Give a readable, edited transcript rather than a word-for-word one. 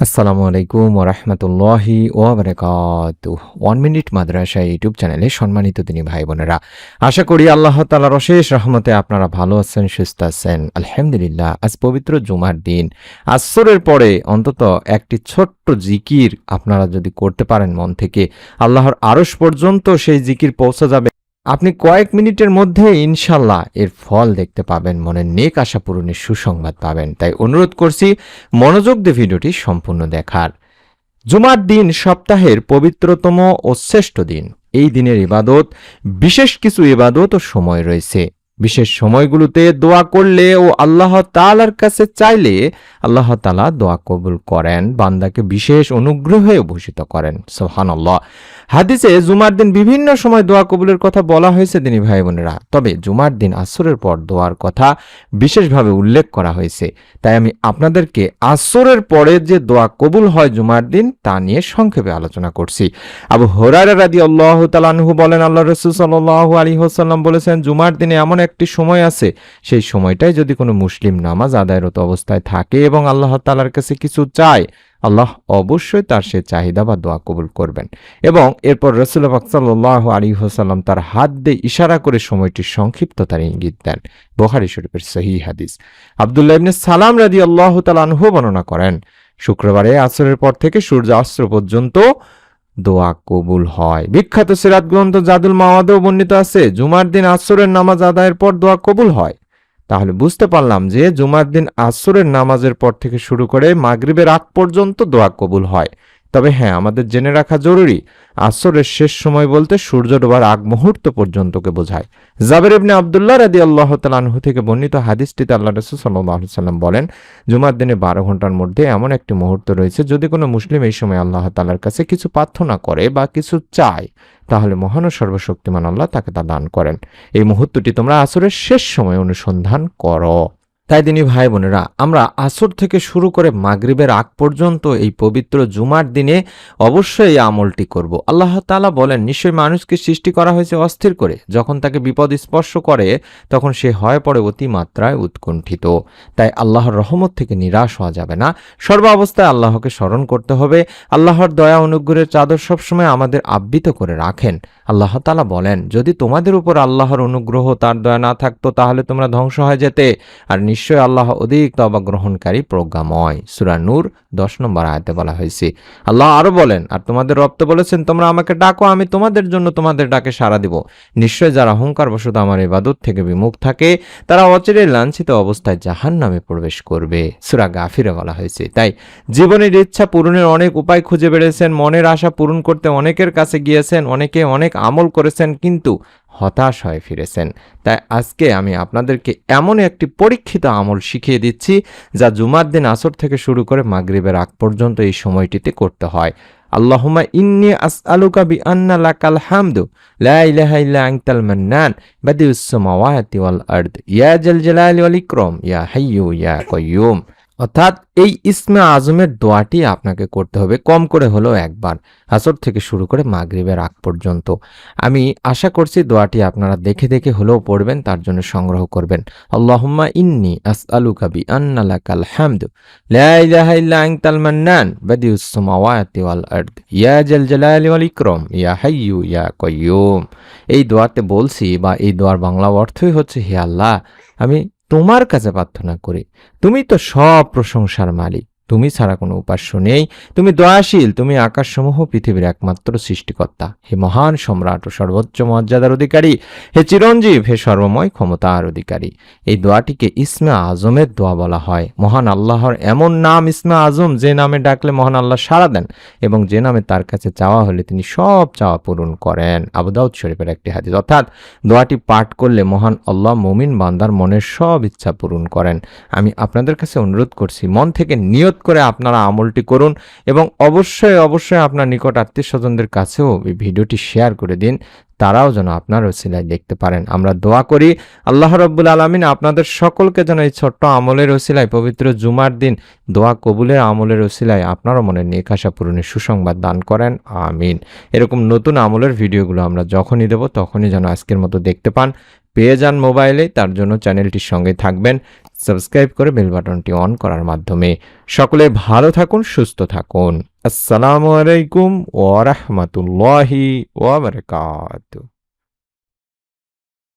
আসসালামু আলাইকুম ওয়া রাহমাতুল্লাহি ওয়া বারাকাতুহু। 1 মিনিট মাদ্রাসা ইউটিউব চ্যানেলে সম্মানিত দিনী ভাই বোনেরা, আশা করি আল্লাহ তাআলার অশেষ রহমতে আপনারা ভালো আছেন, সুস্থ আছেন। আলহামদুলিল্লাহ। আজ পবিত্র জুমার দিন, আসরের পরে অন্তত একটি ছোট্ট জিকির আপনারা যদি করতে পারেন মন থেকে, আল্লাহর আরশ পর্যন্ত সেই জিকির পৌঁছে যাবে। আপনি কয়েক মিনিটের মধ্যে ইনশাল্লাহ এর ফল দেখতে পাবেন, মনের নেক আশা পূরণের সুসংবাদ পাবেন। তাই অনুরোধ করছি মনোযোগ দিয়ে ভিডিওটি সম্পূর্ণ দেখার। জুমার দিন সপ্তাহের পবিত্রতম ও শ্রেষ্ঠ দিন। এই দিনের ইবাদত, বিশেষ কিছু ইবাদত ও সময় রয়েছে। বিশেষ সময়গুলোতে দোয়া করলে ও আল্লাহ তাআলার কাছে চাইলে আল্লাহ তাআলা দোয়া কবুল করেন, বান্দাকে বিশেষ অনুগ্রহে ভূষিত করেন। সুবহানাল্লাহ। হাদিসে জুমার দিন বিভিন্ন সময় দোয়া কবুলের কথা বলা হয়েছে দিনী ভাই বোনেরা, তবে জুমার দিন আসরের পর দোয়ার কথা বিশেষভাবে উল্লেখ করা হয়েছে। তাই আমি আপনাদেরকে আসরের পরে যে দোয়া কবুল হয় জুমার দিন তা নিয়ে সংক্ষেপে আলোচনা করছি। আবু হুরায়রা রাদিয়াল্লাহু তাআলা আনহু বলেন, আল্লাহ রাসূল সাল্লাল্লাহু আলাইহি ওয়াসাল্লাম বলেছেন, জুমার দিনে এমন একটি সময় আছে, সেই সময়টায় যদি কোনো মুসলিম নামাজ আদায়রত অবস্থায় থাকে এবং আল্লাহ তাআলার কাছে কিছু চায়, আল্লাহ অবশ্যই তার সে চাহিদা বা দোয়া কবুল করবেন। এবং এরপর রাসূল পাক সাল্লাল্লাহু আলাইহি ওয়াসাল্লাম তার হাত দিয়ে ইশারা করে সময়টির সংক্ষিপ্ততার ইঙ্গিত দেন। বুখারী শরীফের সহিহ হাদিস। আব্দুল্লাহ ইবনে সালাম রাদিয়াল্লাহু তাআলা আনহু বর্ণনা করেন, শুক্রবারে আসরের পর থেকে সূর্যাস্ত পর্যন্ত দোয়া কবুল হয়। বিখ্যাত সিরাত গ্রন্থ জাদুল মাওয়াদেও বর্ণিত আছে, জুমার দিন আসরের নামাজ আদায়ের পর দোয়া কবুল হয়। তাহলে বুঝতে পারলাম যে জুমার দিন আসরের নামাজের পর থেকে শুরু করে মাগরিবের আগ পর্যন্ত দোয়া কবুল হয়। তবে হ্যাঁ, আমাদের জেনে রাখা জরুরি, আসরের শেষ সময় বলতে সূর্য ডোবার আগ মুহূর্ত পর্যন্তকে বোঝায়। জাবের ইবনে আব্দুল্লাহ রাদিয়াল্লাহু তাআলা আনহু থেকে বর্ণিত হাদিসটিতে আল্লাহ রাসূল সাল্লাল্লাহু আলাইহি ওয়াসাল্লাম বলেন, জুমার দিনে 12 ঘন্টার মধ্যে এমন একটি মুহূর্ত রয়েছে, যদি কোনো মুসলিম এই সময় আল্লাহ তাআলার কাছে কিছু প্রার্থনা করে বা কিছু চায়, তাহলে মহান ও সর্বশক্তিমান আল্লাহ তাকে তা দান করেন। এই মুহূর্তটি তোমরা আসরের শেষ সময় অনুসন্ধান করো। তাই দিনী ভাই বোনেরা, আমরা আসর থেকে শুরু করে মাগরিবের আগ পর্যন্ত এই পবিত্র জুমার দিনে অবশ্যই এই আমলটি করব। আল্লাহ তাআলা বলেন, নিশ্চয়ই মানুষকে সৃষ্টি করা হয়েছে অস্থির করে, যখন তাকে বিপদ স্পর্শ করে তখন সে হয়ে পড়ে অতিমাত্রায় উৎকণ্ঠিত। তাই আল্লাহর রহমত থেকে নিরাশ হওয়া যাবে না, সর্বাবস্থায় আল্লাহকে স্মরণ করতে হবে। আল্লাহর দয়া অনুগ্রহের চাদর সবসময় আমাদের আবৃত করে রাখেন। আল্লাহ তাআলা বলেন, যদি তোমাদের উপর আল্লাহর অনুগ্রহ তার দয়া না থাকতো তাহলে তোমরা ধ্বংস হয়ে যেতে, আর নিশ্চয় আল্লাহ অধিক তওবা গ্রহণকারী প্রজ্ঞাময়। সূরা নূর 10 নম্বর আয়াতে বলা হয়েছে। আল্লাহ আরো বলেন, আর তোমাদের রব তো বলেছেন, তোমরা আমাকে ডাকো, আমি তোমাদের জন্য তোমাদের ডাকে সাড়া দিব। নিশ্চয় যারা অহংকার বশত আমার ইবাদত থেকে বিমুখ থাকে, তারা অচিরেই লাঞ্ছিত অবস্থায় জাহান্নামে প্রবেশ করবে। সূরা গাফিরে বলা হয়েছে। তাই জীবনের ইচ্ছা পূরণের অনেক উপায় খুঁজে বেড়েছেন, মনের আশা পূরণ করতে অনেকের কাছে গিয়েছেন, অনেকে অনেক আমল করেছেন, কিন্তু হতাশ হয়ে ফিরেছেন। তাই আজকে আমি আপনাদেরকে এমন একটি পরীক্ষিত আমল শিখিয়ে দিচ্ছি, যা জুমার দিন আসর থেকে শুরু করে মাগরিবের আগ পর্যন্ত এই সময়টিতে করতে হয়। আল্লাহুম্মা ইন্নী আসআলুকা বিআন্না লাকাল হামদু লা ইলাহা ইল্লা আনতাল মান্নান বাদিউস সামাওয়াতি ওয়াল আরদ ইয়া জাল জালালি ওয়াল ইকরাম ইয়া হাইয়্যু ইয়া কাইয়্যুম। অর্থাৎ এই ইসমে আজমের দোয়াটি আপনাকে করতে হবে কম করে হলেও একবার, আসর থেকে শুরু করে মাগরিবের আগ পর্যন্ত। আমি আশা করছি দোয়াটি আপনারা দেখে দেখে হলেও পড়বেন, তার জন্য সংগ্রহ করবেন। আল্লাহুম্মা ইন্নী আসআলুকা বিআন্না লাকাল হামদু লা ইলাহা ইল্লা আনতাল মান্নান বাদিউস সামাওয়াতি ওয়াল আরদ ইয়া জাল জালালি ওয়াল ইকরাম ইয়া হাইয়্যু ইয়া কাইয়্যুম। এই দোয়াতে বলছি, বা এই দোয়ার বাংলা অর্থই হচ্ছে, হে আল্লাহ, আমি তোমার কাছে প্রার্থনা করি, তুমি তো সব প্রশংসার মালিক, তুমি ছাড়া কোনো উপাস্য নেই, তুমি দয়াশীল, তুমি আকাশসমূহ পৃথিবীর একমাত্র সৃষ্টিকর্তা, হে মহান সম্রাট ও সর্বোচ্চ মর্যাদার অধিকারী, হে চিরঞ্জীব, হে সর্বময় ক্ষমতার অধিকারী। এই দোয়াটিকে ইসমে আজমের দোয়া বলা হয়। মহান আল্লাহর এমন নাম ইসমে আজম, যে নামে ডাকলে মহান আল্লাহ সাড়া দেন এবং যে নামে তার কাছে চাওয়া হলে তিনি সব চাওয়া পূরণ করেন। আবু দাউদ শরীফের একটি হাদিস। অর্থাৎ দোয়াটি পাঠ করলে মহান আল্লাহ মুমিন বান্দার মনের সব ইচ্ছা পূরণ করেন। আমি আপনাদের কাছে অনুরোধ করছি, মন থেকে নিয়ত করে আপনারা আমলটি করুন এবং অবশ্যই অবশ্যই আপনার নিকট আত্মীয় স্বজনদের কাছেও এই ভিডিওটি শেয়ার করে দিন, তারাও যেন আপনার ওসিলায় দেখতে পারেন। আমরা দোয়া করি আল্লাহ রাব্বুল আলামিন আপনাদের সকলকে যেন এই ছোট্ট আমলের ওসিলায় পবিত্র জুমার দিন দোয়া কবুলের আমলের ওসিলায় আপনারও মনের নেক আশা পূরণের সুসংবাদ দান করেন। আমিন। এরকম নতুন আমলের ভিডিওগুলো আমরা যখনই দেব তখনই যেন আজকের মতো দেখতে পান। পেয়ে যান মোবাইলে, তার জন্য চ্যানেলটির সঙ্গে থাকবেন সাবস্ক্রাইব করে বেল বাটনটি অন করার মাধ্যমে। সকলে ভালো থাকুন, সুস্থ থাকুন। আসসালামু আলাইকুম ওয়া রাহমাতুল্লাহি ওয়া বারাকাতুহু।